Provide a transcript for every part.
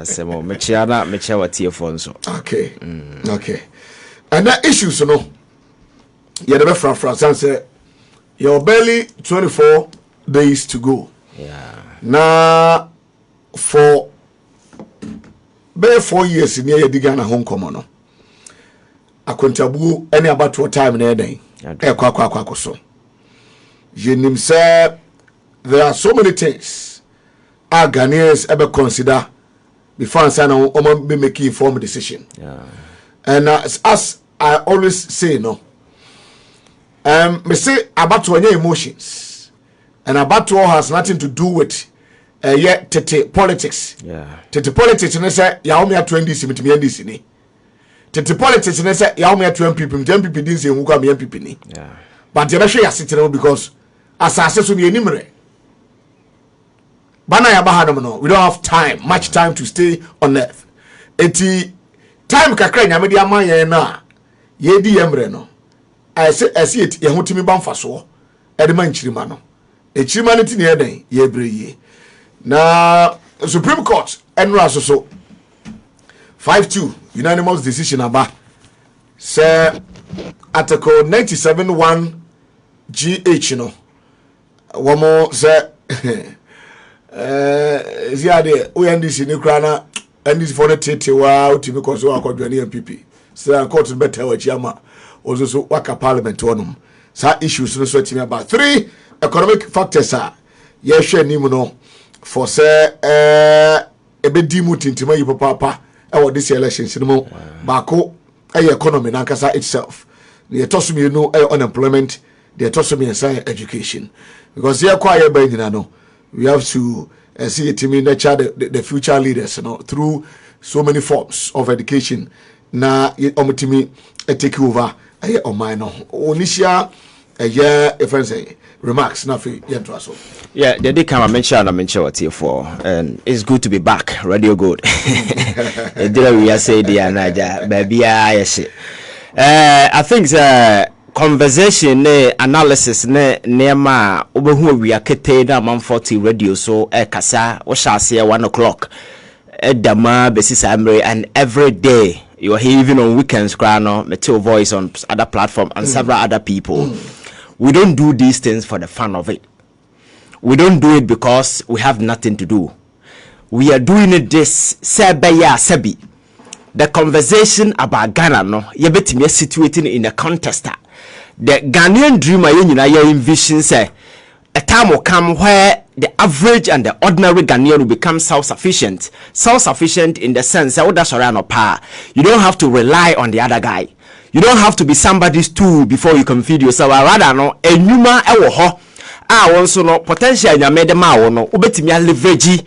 Semo mechiana mecha watie fonso. Okay. Okay. And that issues no. You never from say you're barely 24 days to go. Yeah. Now for bare 4 years in here digana home common. Akontabu any about what time in day. Kwa so. Yenim say there are so many things our Ghanaians ever consider before and be making informed decision. Yeah. And as I always say, no. Me say about emotions, and about has nothing to do with yet tete politics. Yeah. Tete politics and say yaomia 20 simit me ndisi ni. Tete politics and say yaomia 20 people didn't say who come MPP ni. Yeah. But you share sitting because as I said to me anymore. Bana ya bahadam no, we don't have much time to stay on earth. Eti time kakra nyame di ama ye na ye di yemre no. I see it ye hotimi bamfa so. E de man chirima no. E chirima ne ti ne den ye breye. Na Supreme Court enra so 5-2 unanimous decision aba. Say Article 97(1) GH no. One more say ziade ONDC ni krana NDC for the tete wa utimi ko so akodwani MPP say court better wa chiama ozo waka parliament onum sa issues no so timi about 3 economic factors are ye hwe ni mu no for say ebedi mu tintima yi papa e this elections no baako economy na nkasa itself the tosumi no unemployment the tosumi and education because here kwa ba nyina no we have to see it in the future leaders, you know, through so many forms of education. Na omutimi take over on mine. Onisha if I say remarks nothing yet to us. Yeah, they did come and mention what here for, and it's good to be back. Radio good. We are saying the Naja, baby. I think conversation analysis nema obehu we akete na man 40 radio so kasa we shall say 1 o'clock edama besisa amre, and every day you are here even on weekends crano metal voice on other platform and several other people. We don't do these things for the fun of it. We don't do it because we have nothing to do. We are doing it this sebi. The conversation about Ghana no yebetimi situating in a contest. The Ghanaian dreamer you envision say a time will come where the average and the ordinary Ghanaian will become self-sufficient. Self-sufficient in the sense that that's around power. You don't have to rely on the other guy. You don't have to be somebody's tool before you can feed yourself. Rather no enuma ewo ho also no potential nyame ma wo no obetimi leverage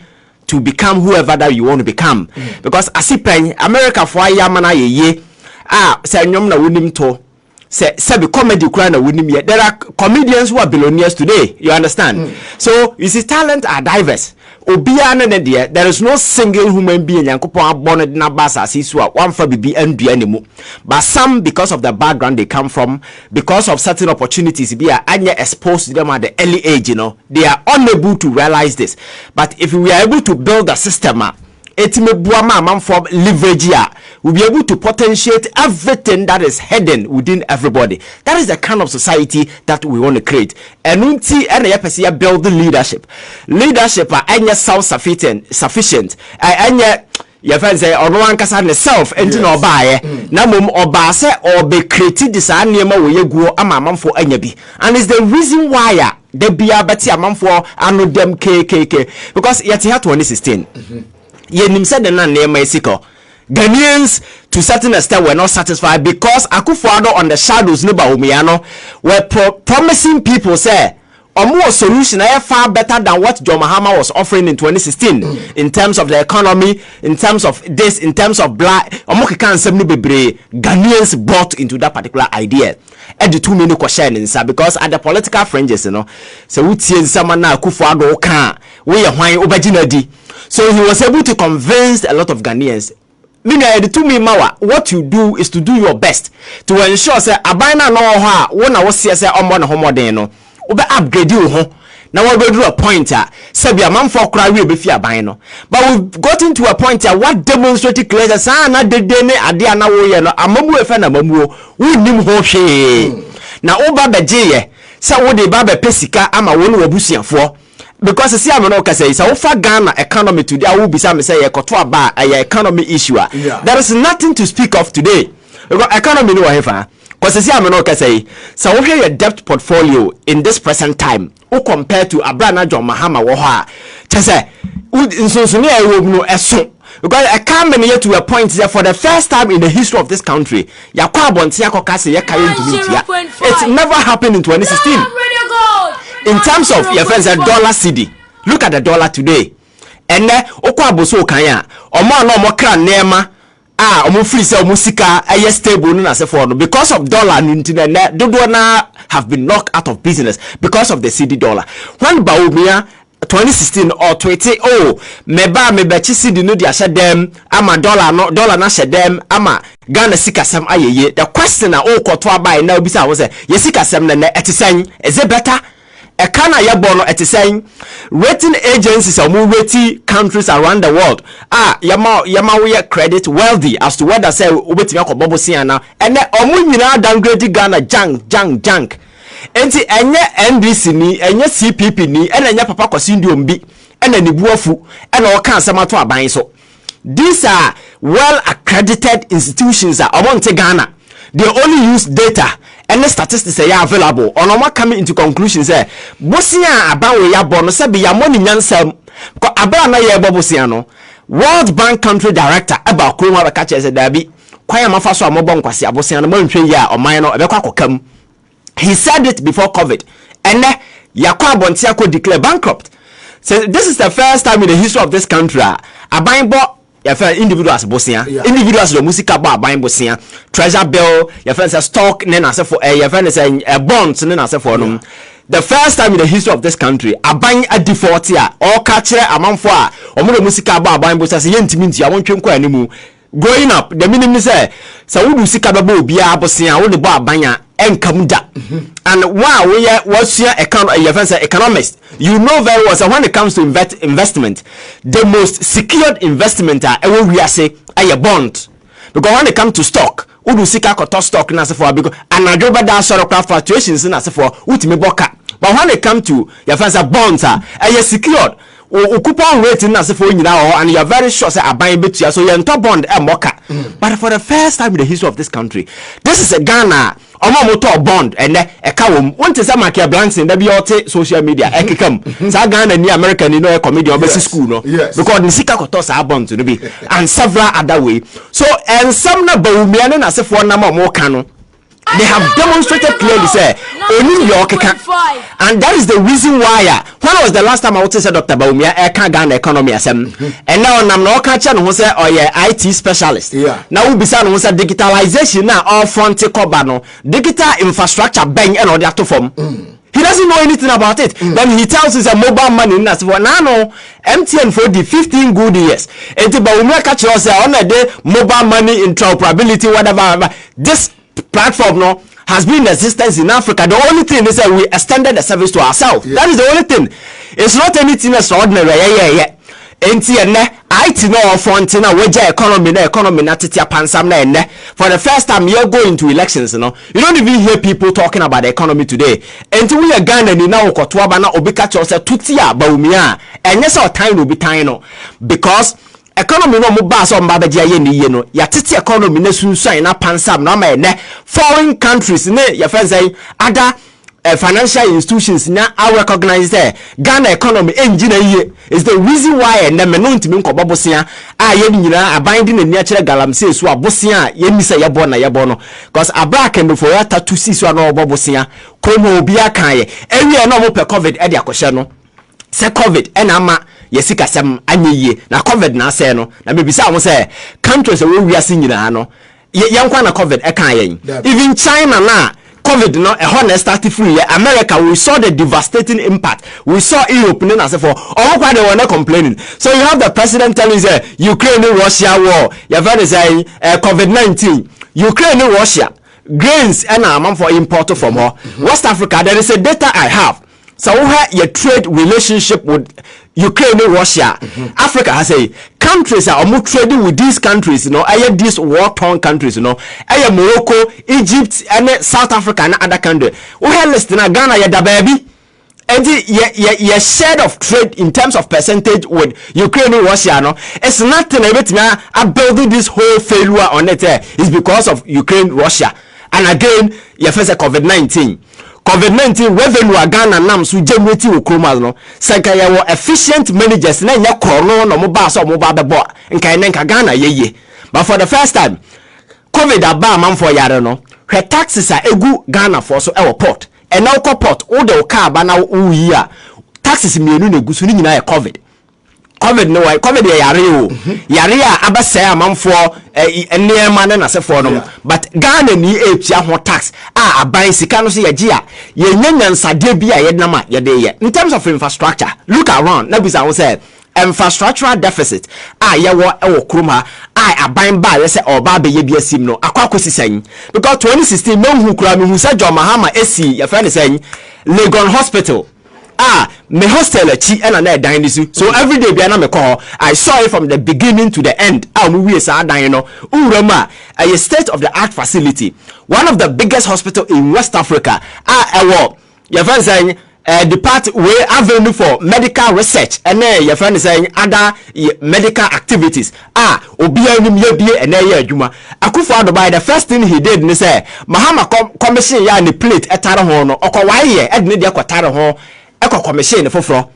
to become whoever that you want to become. Because asipen America for ayamana ye say nyom na wonim to say be comedy crana winning yet. There are comedians who are billionaires today. You understand? So you see, talent are diverse. There is no single human being born in a basa siswa one for BB and be anymore. But some, because of the background they come from, because of certain opportunities, be exposed to them at the early age, you know, they are unable to realize this. But if we are able to build a system, for leverage, we'll be able to potentiate everything that is hidden within everybody. That is the kind of society that we want to create. And unti and build the leadership. Leadership are any self-sufficient. Your friends say or one kasa self and no buy na mum or say or be created this anima we go amam for anyabi. And it's the reason why they be a better amam for anu dem KKK because yet had 2016. Yenim said the name Mexico. Ghanaians to certain extent were not satisfied because Akufo-Addo on the shadows no Bawumia were promising people say a more solution far better than what John Mahama was offering in 2016 in terms of the economy, in terms of this, in terms of black Ghanaians bought into that particular idea. And the 2 minute question inside because at the political fringes, you know, so we see someone now Akufo-Addo can we are why obajinadi. So he was able to convince a lot of Ghanaians. What you do is to do your best to ensure say abana no ha wona wo sie say omo na homo den no obe upgrade you ho Now we'll go to a point Sabia man for cry will be fear by no. But we've gotten to a point what demonstrated clear as na de dene adiana wo no amamu efa na mamu wo nim ho hwe. Na oba beje say wo de ba be pesika ama wo no wabusiafo. Because see am no ka say so fa Ghana economy today I will be say say ekoto aba a economy issue. There is nothing to speak of today. Because economy no hefa. Because see am no ka say so wo your debt portfolio in this present time who compared to Abrana John Mahama wo ha. Say so ne I no eso. Because I can't be to a point there for the first time in the history of this country. Yakwa bontia kokase ye kayen to meet. It's never happened in 2016. In terms of your friends a dollar CD. Look at the dollar today. And okwa boso kan omo na omo kra nema omo free say omo sika aye stable no na se for no because of dollar internet dodo na have been knocked out of business because of the CD dollar. When Bawumia 2016 or 20 meba CD no dia shedem ama dollar na shedem ama Ghana sikasem ayeye. The question na koto abai na obisa wo say ye sikasem na etisen is it better? A kana yabono etisaying rating agencies are more rating countries around the world. Yama we credit wealthy as to whether say ubeti yako bobo siana and omu nyina downgrade Ghana junk. Enti enye NBC ni enye CPP ni enye papa kwasindi ombi ene nibuafu ene oka asema to aban so. These are well accredited institutions among Ghana. They only use data and the statistics are available. On what coming into conclusions Bosia about we ya bono se be ya money nyansam ko abra na ye bobosia no World Bank country director about Kroma ka che se dabi kwaya mafa so amobon kwase abosia no mantwe ya oman no ebekwa kokam. He said it before COVID and yakwa bontia ko declare bankrupt. So this is the first time in the history of this country abanbo your friend individuals bosia individuals the musica bar buying bosia treasure bill your friend says stock then as for your friend is a bonds then as for them. The first time in the history of this country buying a default here or catch a man for or musica bar buying bosia say yentiminti I want you anymore growing up the minimum say so we do sika babo bia bosia we the bar banya income da and wow we what's your economist you know very well so when it comes to investment the most secured investment we are say a bond because when it comes to stock we do sika koto stock na se for because anadroba da sort of fluctuations na se for ultimate boka but when it comes to your bonds secured coupon rate na se for nyina and you are very sure say aban betua so your top bond moka but for the first time in the history of this country this is a Ghana motor bond and ekawom wonte say Mark Branson da bi ote social media ekekam sa Ghana ni American ni no comedian obesi school no because ni sika koto sa bond no be and several other way so and some na Bawumia na se for na mo ka no they have demonstrated clearly say only your and that is the reason why when was the last time I would say Dr. Bawumia can Ghana economy asem and now I'm not catching who say or IT specialist now we be saying who say digitalization now all front no digital infrastructure bang and all that to form he doesn't know anything about it then he tells us a mobile money in us for now MTN for the 15 good years and Bawumia catch us on a day mobile money interoperability whatever this platform no has been in existence in Africa. The only thing is that we extended the service to ourselves. That is the only thing. It's not anything extraordinary. IT no front na weja economy na titia pansam na enne. For the first time you're going to elections, you don't even hear people talking about the economy today. Until we are Ghana ni na okotwa ba na obika chose tutia Bawumia. And yes our time will be time no because economy no mo ba so mba be ye ni ye no ya tete economy na sunsuan na pansam na ma ne foreign countries ne ya fan say other financial institutions na I recognize there Ghana economy engine ye is the reason why na me no ntimi nko bobosia ye nyina abinding na ni kire galamse so abosia ye misa ye bo na ye bo no because abrak and before ya tatu si so na bobosia komo obi akan ye ewie na mo pe covid e de akoshe no se covid e na ama yesika sem anyeye na covid na say no na me bisa wo say countries we wiase nyina no yankwa na covid e kan yen even China na covid no a honest start free America we saw the devastating impact we saw Europe na say for all kwa they were not complaining so you have the president telling us Ukraine Russia war you very say covid-19 Ukraine Russia grains and amount for import from her West Africa there is a data I have So we have your trade relationship with Ukraine and Russia. Africa has a countries are more trading with these countries, you know, these war-torn countries, you know, Morocco, Egypt, and South Africa and other countries. We have listed Ghana, ya baby. And your share of trade in terms of percentage with Ukraine and Russia, no, it's nothing about me. I building this whole failure on it is because of Ukraine, Russia, and again, you face a COVID-19. COVID-19 revenue Ghana nam so generate ukroma no sanka ya wo efficient managers na nya krono no mo ba so mo ba bebo nka nka Ghana yeye. But for the first time COVID aba man for yare no hwe taxes a egu Ghana for so e port and now port all the car ba na uyi a taxes mienu na egu so ni nyina e COVID no why COVID yare o yare a abasai amanfo enema na nasefo no but Ghana ni etua ho tax aban sika no so yeje a yenyanyansade bia yednama yede ye in terms of infrastructure. Look around na bisa won say infrastructural deficit yewo ewo kroma aban ba ye say oba be ye bia sim no akwakosi san because 2016 no hu kura me hu say John Mahama esi ye friend say Legon Hospital me hostel chi and na dan this so every day bia na me call I saw it from the beginning to the end we say dan no urama a state of the art facility, one of the biggest hospital in West Africa your friend saying depart way avenue for medical research and your friend is saying other medical activities obia nim ye bie and ye adwuma Akufo-Addo by the first thing he did ni say Mahama commission ya ni plate etare ho no okwa ye edne de akotare ho commission for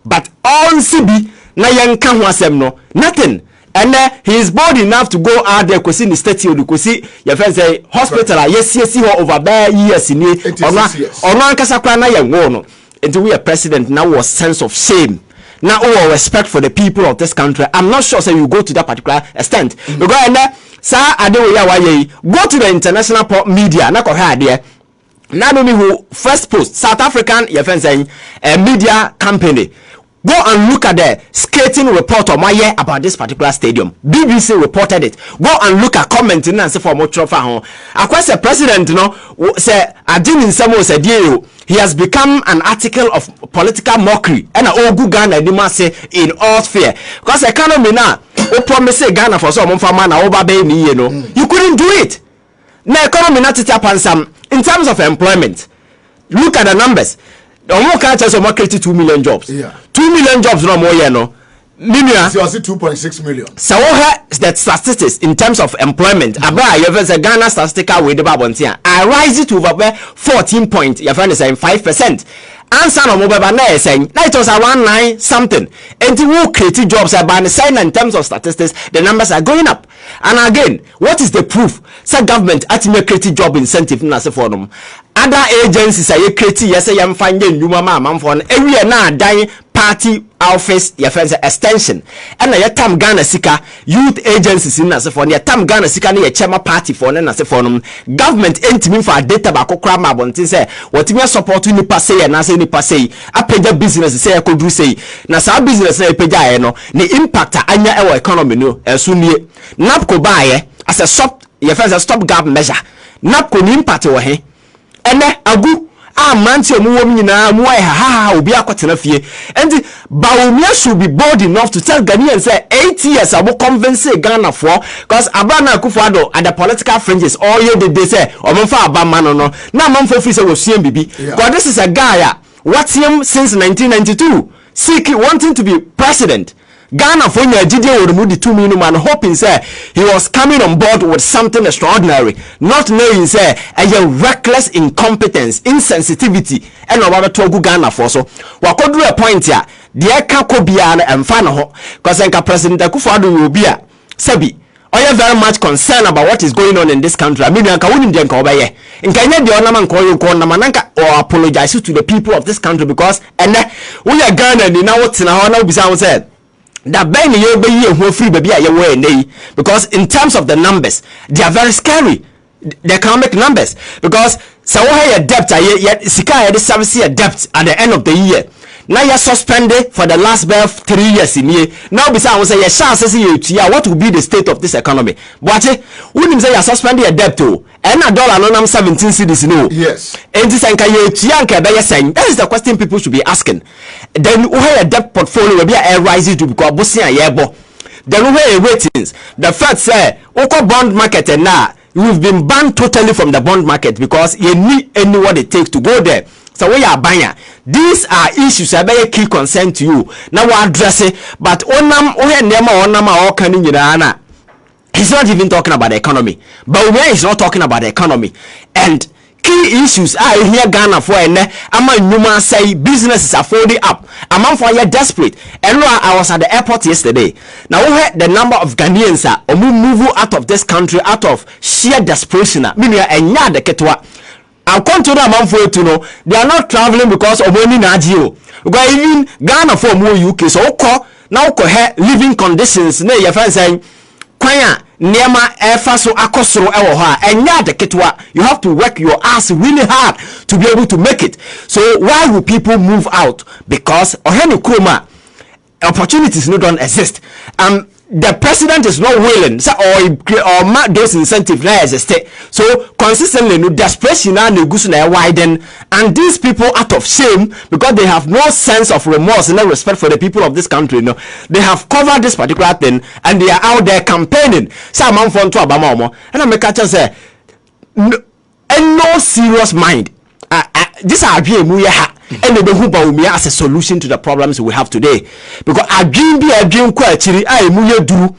but all CB na yanka ho asem no nothing and he is bold enough to go out there kwesi ni state you kwesi your friend say hospital yes ho over there years ni ono ankasa kwa na yanwo no until we are president now was sense of shame now our respect for the people of this country. I'm not sure say you go to that particular extent because and sir adewe ya go to the international media na ko ha there. Not only who first post South African media company go and look at the skating report on my year about this particular stadium. BBC reported it. Go and look at commenting and say for more trophy. Of course, the president say I didn't say he has become an article of political mockery and ogu Ghana say in all sphere because economy now promise Ghana for some man you couldn't do it. Now economy not to in terms of employment, look at the numbers. The more countries are creating 2 million jobs. 2 million jobs no more no. So I see 2.6 million. So the statistics in terms of employment. Abra you have a Ghana statistical with the Babontia. I rise it to over 14 point. Your friend is saying 5%. Answer no mobile na saying that it was around 9 something. And who create jobs about the sign in terms of statistics, the numbers are going up. And again, what is the proof? Say government actually create job incentive na se for them. Other agencies are create yes say am find you mama for every na dan party office your friends extension. And na tam Ghana sika youth agencies in na se for na tam Ghana sika na chema party for na se for them. Government entimi for data ba kokra ma bontin say what me support ni pass say na say ni pass say apeja business say ko do say na sa business na apeja e no ni impact anya e economy no eso nie NAPCO buy as a stop your friends a stop gap measure. NAPCO ni impact wo he ene agu amanti omuwom nyina mu ha obi akwatena fie and Bawumia should be bold enough to tell Ghanaians say 8 years I will convince Ghana for because Abana Akufo-Addo at the political fringes all year they say omonfa abama no na manfo fi say we siem bibi because this is a guy what's him since 1992 seeking wanting to be president. Ghana for Nigeria would remove the 2 million man hoping say he was coming on board with something extraordinary, not knowing say a reckless incompetence, insensitivity, and about to Ghana for so. What could do a point here? The Ekakobia and Fanaho, because President Akufo-Addo will be a Sebi. Are you very much concerned about what is going on in this country? I mean, I can't even go by in Kenya, the Onaman call you Namananka or apologize to the people of this country because and we are Ghana and now what's in our now beside said. That ben you be here free baby because in terms of the numbers they are very scary, the economic numbers because so a debt yet sika service a debt at the end of the year now you're suspended for the last 3 years in here. Now besides say your chance what will be the state of this economy? But when say you're suspending your debt to and a dollar no 17 cedis no. Yes. And this that is the question people should be asking. Then where a debt portfolio will be a rising to because bosia yebo. Then where ratings. The fact say oko bond market and now you've been banned totally from the bond market because you need what it takes to go there. So we are buying. These are issues that are very key concern to you. Now we address it, but he's not even talking about the economy. Bawumia is not talking about the economy. And key issues are here Ghana for and Numa say businesses are folding up. Among for you desperate. And I was at the airport yesterday. Now we had the number of Ghanaians are move out of this country out of sheer desperation. Meaning and the ketwa. I'm going to know they are not traveling because of money Najio. Because even Ghana for more UK so now living conditions ne your friend saying kwanya nema efa so akosoro ewo ha enya de ketwa. You have to work your ass really hard to be able to make it. So why will people move out? Because oheni kroma opportunities no don't exist. The president is not willing or those incentives now exist. So consistently no desperation and no widen, and these people out of shame because they have no sense of remorse and no respect for the people of this country. No, they have covered this particular thing and they are out there campaigning. So I'm on to Obama and I'm catch say no serious mind. This are and they who Bawumia as a solution to the problems we have today. Because a dream quite do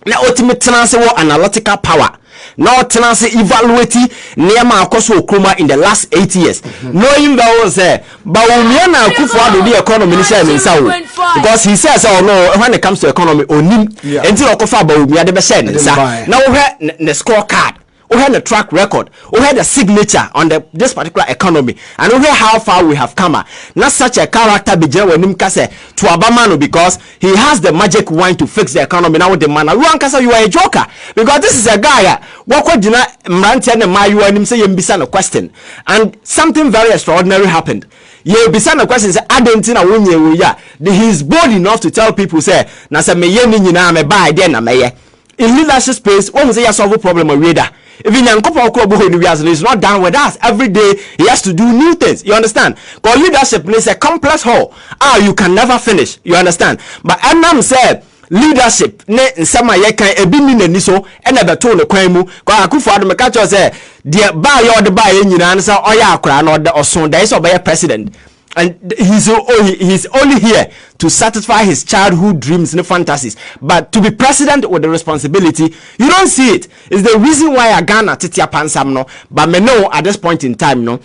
na ultimate tenancy analytical power. Now tenancy evaluate near my Kroma in the last 8 years. Knowing that was Bawumia Napo the economy because he says, oh no, when it comes to economy, until Bawumia the best. Now we have the scorecard. We had a track record, we had a signature on this particular economy, and we hear how far we have come. Not such a character be when Nimkase to Abamano because he has the magic wand to fix the economy. Now with the man, you are a joker because this is a guy. What could deny Mrantian and Mayu and him say a question, and something very extraordinary happened. You be a question say Adentina win he is bold enough to tell people say Nasa me me buy then in leadership space. When we say solve a problem or reader. Even is not done with us. Every day he has to do new things. You understand? Because leadership is a complex whole. You can never finish. You understand? But Anam said leadership ne sama ye kan ebi mi nani so e na beto ne kwan mu kwa akufo ado me catch say the buy your the buy nyina nsa oya akura na oson there is obey president. And he's only here to satisfy his childhood dreams and fantasies. But to be president with the responsibility, you don't see it. It's the reason why I Ghana titia pansam no. But me know at this point in time, no,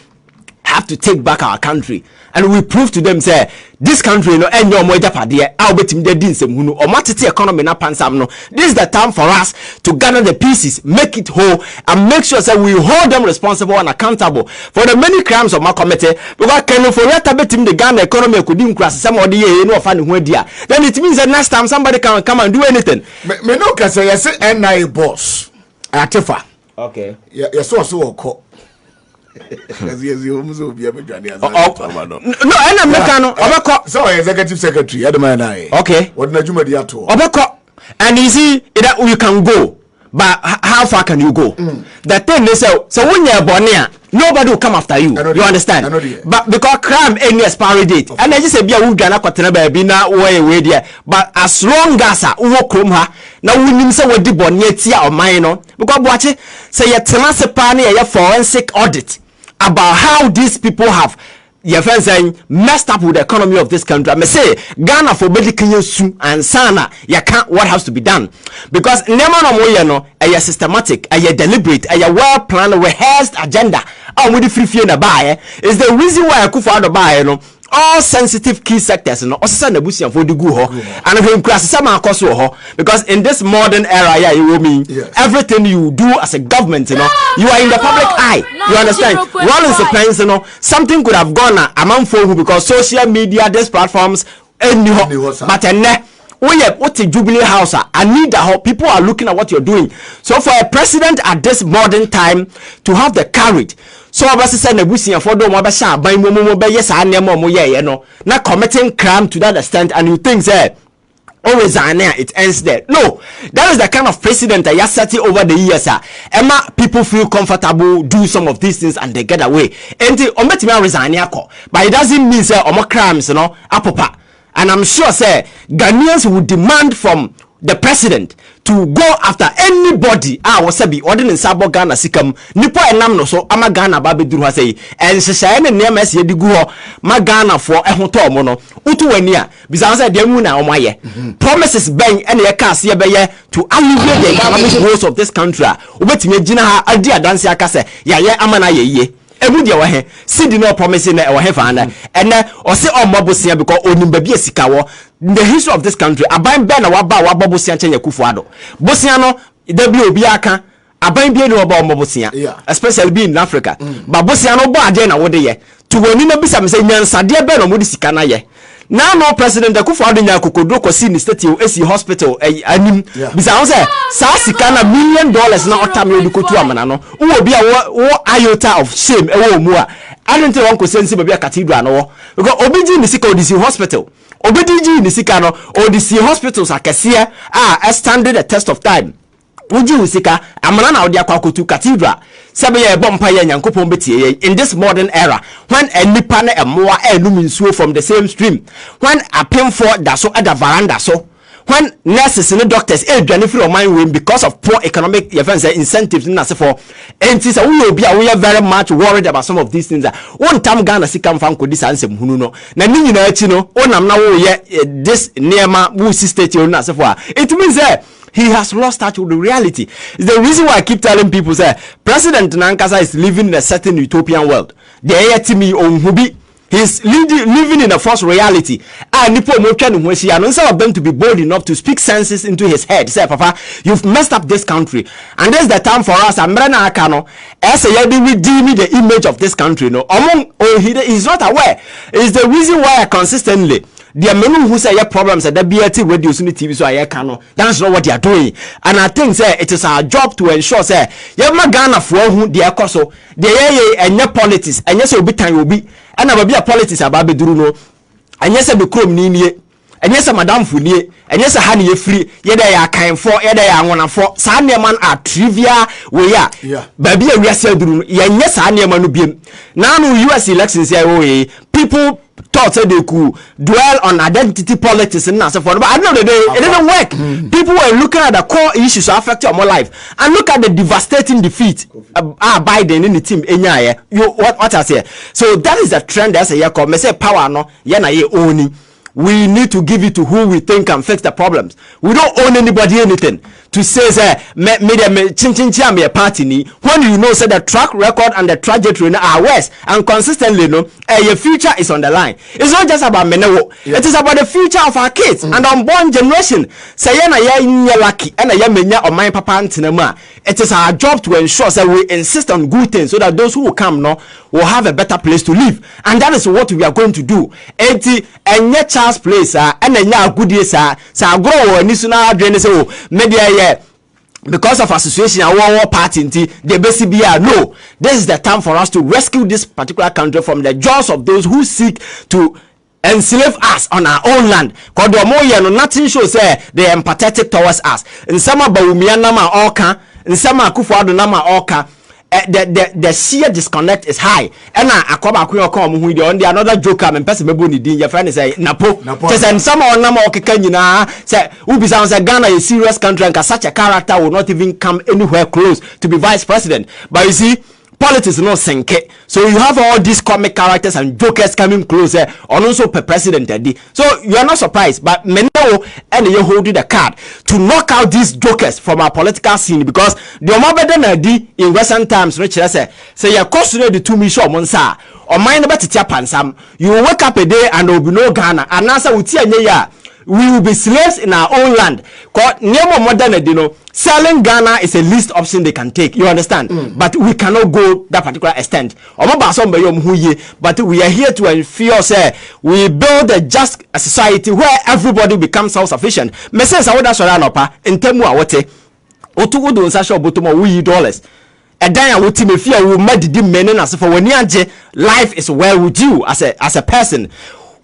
have to take back our country. And we prove to them say this country no enyo mo japade a obetim de din semhunu o matete economy na pansam no. This is the time for us to gather the pieces, make it whole, and make sure that we hold them responsible and accountable for the many crimes of my committee. Because can for yet betim the Ghana economy could increase some of the year no fan who dia. Then it means that next time somebody can come and do anything. Me no can say yes NI boss. Atifa. Okay. Yes so ko. No, and I'm not so executive secretary. Okay. What Najuma Diato? And you see that you can go, but how far can you go? The thing is, so when you're born here, nobody will come after you. You understand? But because crime any expiry date, and I just say, "Be a Uganda baby now way there." But as long as I walk home, now we need say what the born yet or mine, because watch it. Say a tenacity a forensic audit about how these people have your friends saying messed up with the economy of this country. I may say Ghana for medical soon and sana you can't what has to be done because no a systematic, a deliberate, a well planned, rehearsed agenda. With the free na buy is the reason why I could find a buy all sensitive key sectors and also nebusian for the good and him class some because in this modern era you will mean everything you do as a government you are in the public eye. You understand? One is the something could have gone among folk because social media, these platforms but what a Jubilee House I need the whole people are looking at what you're doing. So for a president at this modern time to have the courage so obasisa na busia for do mo be sha ban mo be yes ane mo ye no na committing crime to that extent, and you think say always it ends there. No, that is the kind of precedent that you set over the years. Emma, people feel comfortable, do some of these things, and they get away. And the resign, but it doesn't mean say omo crimes, apopa. And I'm sure say Ghanaians would demand from the president to go after anybody wasabi ordinance sabo Ghana sikam nipo enam no so ama Ghana ba beduru ha say enhyehyɛ ne nneɛma ɛsɛ di gu hɔ ma Ghana fo ɛhotɔ mo no utu wani a bisa say dem mu na ɔmo ayɛ promises ben ɛna yɛ ka ase ɛbɛyɛ to alleviate the economic woes of this country a obetumi gyina ha adi adanse aka sɛ yɛayɛ ama na yɛ yie ebu dia wahe sidi no promise na wahe fana ene ose omobosia because onimba bi esika wo the history of this country aban be na waba bosia nche Kufuado bosia no da bi obi aka aban bi no oba omobosia especially be in Africa but bosia no bo ade na wode ye to woni na bisa me say nyansade be no modi sika na ye now no president Kufuado nya kokodo ko si ni state esi hospital anim bisa on say sa sika na $1 million na otame odi kotu amana no wo bi a wo iota of shame e wo mu a adente won ko sensi ba bi a cathedral no because obiji ni sika odi si hospital obiji ni sika no odi si hospitals akese standing the test of time uji usika amana na odi akwa kotu cathedral sebe ye bompa ye nyankopon betie in this modern era when a nipa na emoa enum nsuo from the same stream, when a pin for that so at the veranda so when nurses and doctors dwane free o mind win because of poor economic incentives na se for enti say we are very much worried about some of these things that one time Ghana sikam fan ko dis ansem hunu no na ni nyina achi no onam na wo ye this neema wo state na se for it means that he has lost touch with the reality. It's the reason why I keep telling people say President Nankasa is living in a certain utopian world. The ayatimi on hubi. He's living in a false reality. And some of them to be bold enough to speak senses into his head. Say, Papa, you've messed up this country. And this is the time for us. Amrana Akano, as a redeeming the image of this country. No, he's not aware. It's the reason why I consistently there are many who say problems at the BLT radio TV so I cannot. That's not what they are doing. And I think it is our job to ensure say you ma Ghana for who they are so they and your politics and yes will be time will be and I be a politics about beduru no and yes be chrome ni and yes madam funie and yes honey ye free ye there ya kind for ye there ya wanna for sa man are trivia we ya baby we are duru ye yes man no biem now no US elections here people thought they could dwell on identity politics and so forth, but at the end of the day, it didn't work. People were looking at the core issues affecting our life, and look at the devastating defeat Biden in the team. What I say? So that is the trend. That's a year called. Me say power no. Yana ye owning. We need to give it to who we think can fix the problems. We don't own anybody anything. To say me a party ni when you know say the track record and the trajectory are worse and consistently your future is on the line. It's not just about menewo. It is about the future of our kids and unborn generation. Say na ya lucky and ya menya or my papa antinema. It is our job to ensure that we insist on good things so that those who will come will have a better place to live, and that is what we are going to do. Enye child's place and enya good years sa grow ni suna adwene say media because of association and war party the basic no, this is the time for us to rescue this particular country from the jaws of those who seek to enslave us on our own land. Because the nothing shows they are empathetic towards us. In some Bawumia Nama Oka, in some Kufuado Nama Oka, the sheer disconnect is high. And I come with the another joker and person maybe din your friend say Napo. Just some on number say Ubi sounds like Ghana is a serious country and such a character will not even come anywhere close to be vice president. But you see, politics is not sink. So you have all these comic characters and jokers coming closer on also per president. So you are not surprised, but me know and you holding the card to knock out these jokers from our political scene because the more better in recent times, Richard say you cost the 2 million monsa or mind about to tap and some. You will wake up a day and there will be no Ghana and answer with we will be slaves in our own land. Selling Ghana is a least option they can take. You understand? But we cannot go that particular extent. But we are here to ensure we build a just society where everybody becomes self-sufficient. In terms of $1 edan a woti me fia wo madidi men na se for wani anje life is well with you as a person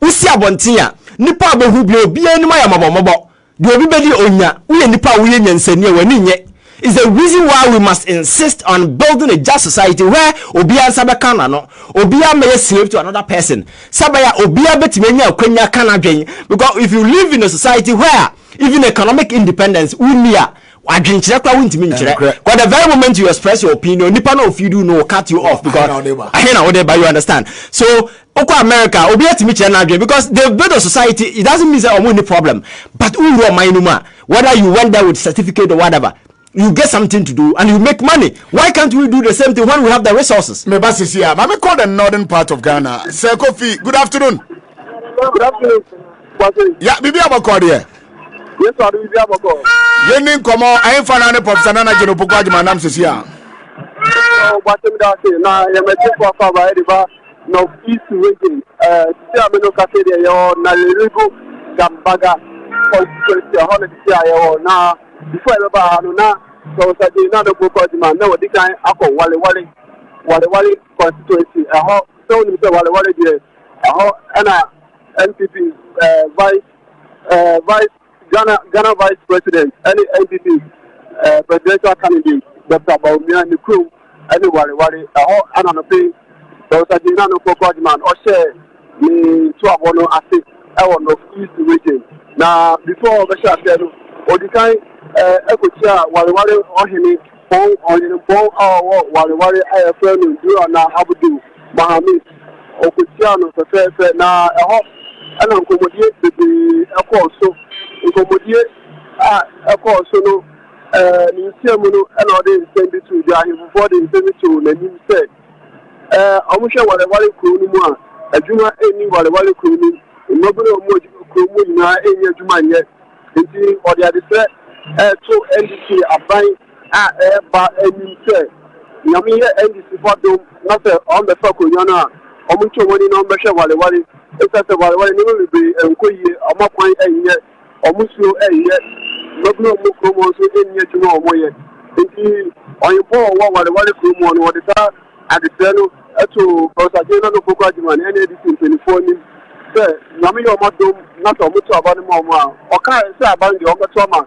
usi abonten a nipa abehu bi obi anim ayamabombo de obi bedi onya wo nipa wo ye nyansani wani nye is the reason why we must insist on building a just society where obia sabe kana no obia may slave to another person sabaya obia betime nya akwanya kana dwen because if you live in a society where even economic independence unia adwenkyere kwa wuntimi nkyere because the very moment you express your opinion nipa no if you do no cut you off because I know whatever you understand so oko America obi atimi kyere na adwen because they build a society it doesn't mean that any problem but uru omanuma whether you went there with certificate or whatever you get something to do and you make money. Why can't we do the same thing when we have the resources? Me basis here. Mama call the northern part of Ghana. Sir Kofi, good afternoon. Good afternoon. Yeah, Bibi Abako here. Yes, sir, Bibi Abako. Yenin komo ayin fanane Professor Nana Jeno Poko Ajima nam sisia. Oh, what am I saying? Na ya meti for fa eba no east region. Sisi ameno kase de yo na lerigo gambaga constituency holiday yo na before ever na so say na the Poko Ajima na we dikan akọ wale constituency so ni say wale de na NPP vice Ghana Vice President, any NPP presidential candidate, Dr. Bawumia Napo, any wari, and on the pay, so that you know, man, or share me to a one assist, I want of East region. Now, before the shot, or the kind, echo chair, wari, or him, on the bone, or wari, I have friend you are now Abudu, Mohammed, or Kuchiano, the fair, now, and I'm accommodate the echo so. Nkomodie ekọ so no ni nsiamu and all the send to the ahifo the send to nanim say omuhwe wale kuro ni mu a adwuma eni wale kuro ni nobere omo kuro mu nyina eni adwuma nye nti odi ade se to NDC aban ba eni say nyame ye NDC fodom na se on the fuck nyana omucho woni na ombehwe wale esa wale ni mu be enkoyie omakwan enye omusu eye lobno mu kromo so enye tuma omoye nti oyebo wale kromo no wode ta adese no eto prosaje no Poko Ajima na NDC 24 ni se nyame yo modom na to mutu abane mo a o ka se aban de o beto ma